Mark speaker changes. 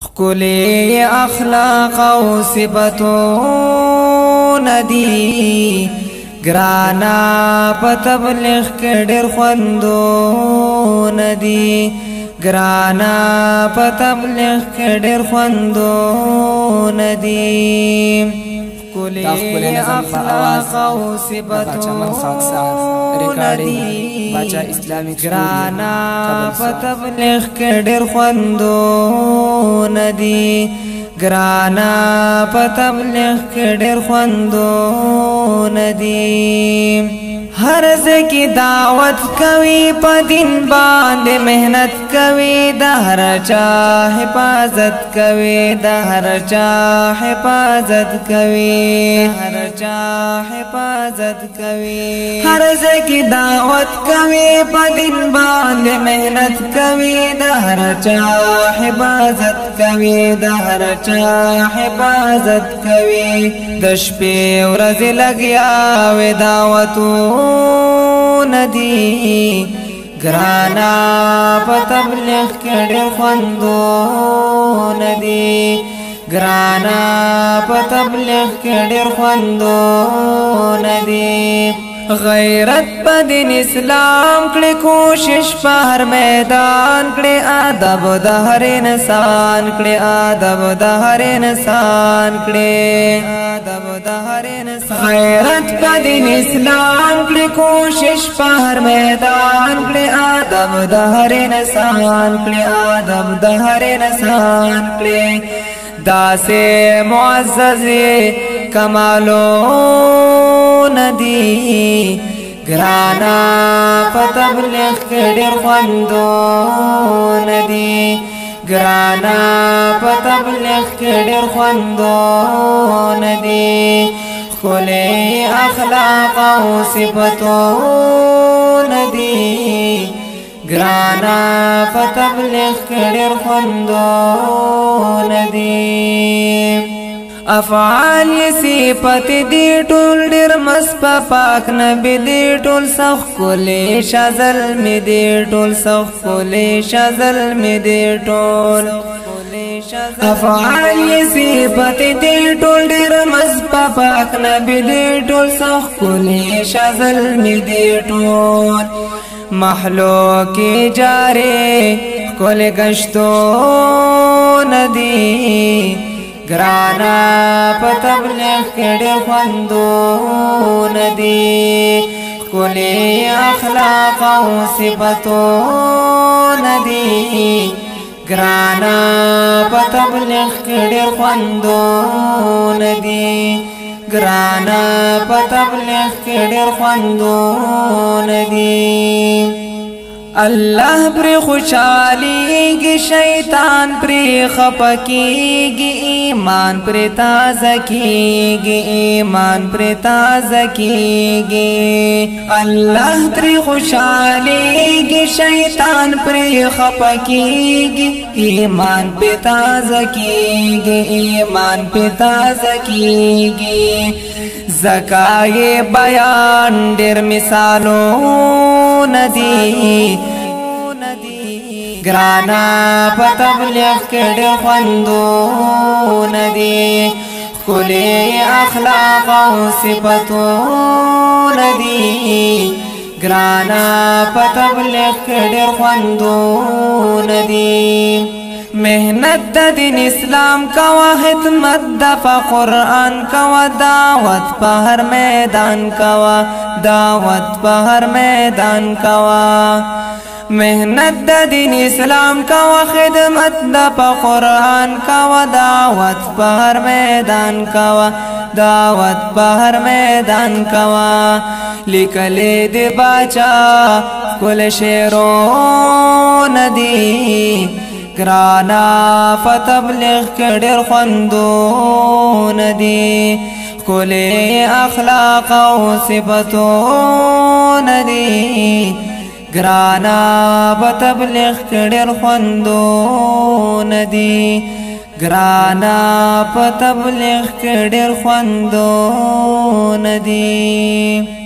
Speaker 1: کلی اخلاق او صفتون دی گرانا په تبلیغ کې ډېر خوندون دی گرانا په تبلیغ کې ډېر خوندون دی کلی اخلاق او
Speaker 2: بچا عمل خاکسار ریکارډینګ بچا اسلامي
Speaker 1: گرانا په تبلیغ کې ډېر خوندون دی گرانا په تبلیغ کې ډېر خوندون دی هر ځکه دعوت کوي په دین باندې مهنت کوي د هر چا حفاظت کوي د هر چا حفاظت کوي هر چا حفاظت کوي هر ځکه دعوت کوي په دین باندې مهنت کوي د هر چا حفاظت کوي د هر چا حفاظت کوي د شپې ورځې لګیا وي دعوتو ندی گرانا په تبلیغ کې ډېر خوندون دی گرانا په تبلیغ کې ډېر خوندون دی غیرت په دین اسلام کړي کوشش په هر میدان کړي ادب د هر انسان کړي ادب د هر انسان کړي ادب د هر انسان غیرت په دین اسلام کړي کوشش په هر میدان کړي ادب د هر انسان کړي ادب د هر انسان کړي داسې معزز کمالون دی گرانا په تبلیغ کې ډېر خوندون دی گرانا په تبلیغ کې ډېر خوندون دی ښکلي اخلاق او صفتون دی گرانا په تبلیغ کې ډېر خوندون دی افعال صفت دی ټول ډېر مصطفی پاک نبی دی ټول سخ کلی شازل می دی ټول سخ کلی شازل می دی ټول افعال صفت دی ټول ډېر مصطفی پاک نبی دی ټول سخ کلی شازل می دی ټول محلو کی جاره کل گشتو ندی گرانا په تبلیغ کې ډېر خوندون دی کلی اخلاق او صفتون دی گرانا په تبلیغ کې ډېر خوندون دی گرانا په تبلیغ کې ډېر خوندون دی الله پر خوشاليږي شیطان پر خپکیږي ایمان پر تازه کیږي ایمان پر تازه کیږي الله پر خوشاليږي شیطان پر خپکیږي ایمان پر تازه کیږي ایمان پر تازه کیږي زکای بیان ډېر مثالون دی گرانا په تبلیغ کې ډېر خوندون دی ښکلي اخلاق او صفتون دی گرانا په تبلیغ کې ډېر خوندون دی محنت د دین اسلام کوا خدمت د قرآن کوا دعوت په هر میدان کوا دعوت په هر میدان کوا محنت د دین اسلام کوا خدمت د قرآن کوا دعوت په هر میدان کوا دعوت په هر میدان کوا لیکلې د باچا کل شعرون دی گرانا په تبلیغ کې ډېر خوندون دی ښکلي اخلاق او صفتون دی گرانا په تبلیغ کې ډېر خوندون دی گرانا په تبلیغ کې ډېر خوندون دی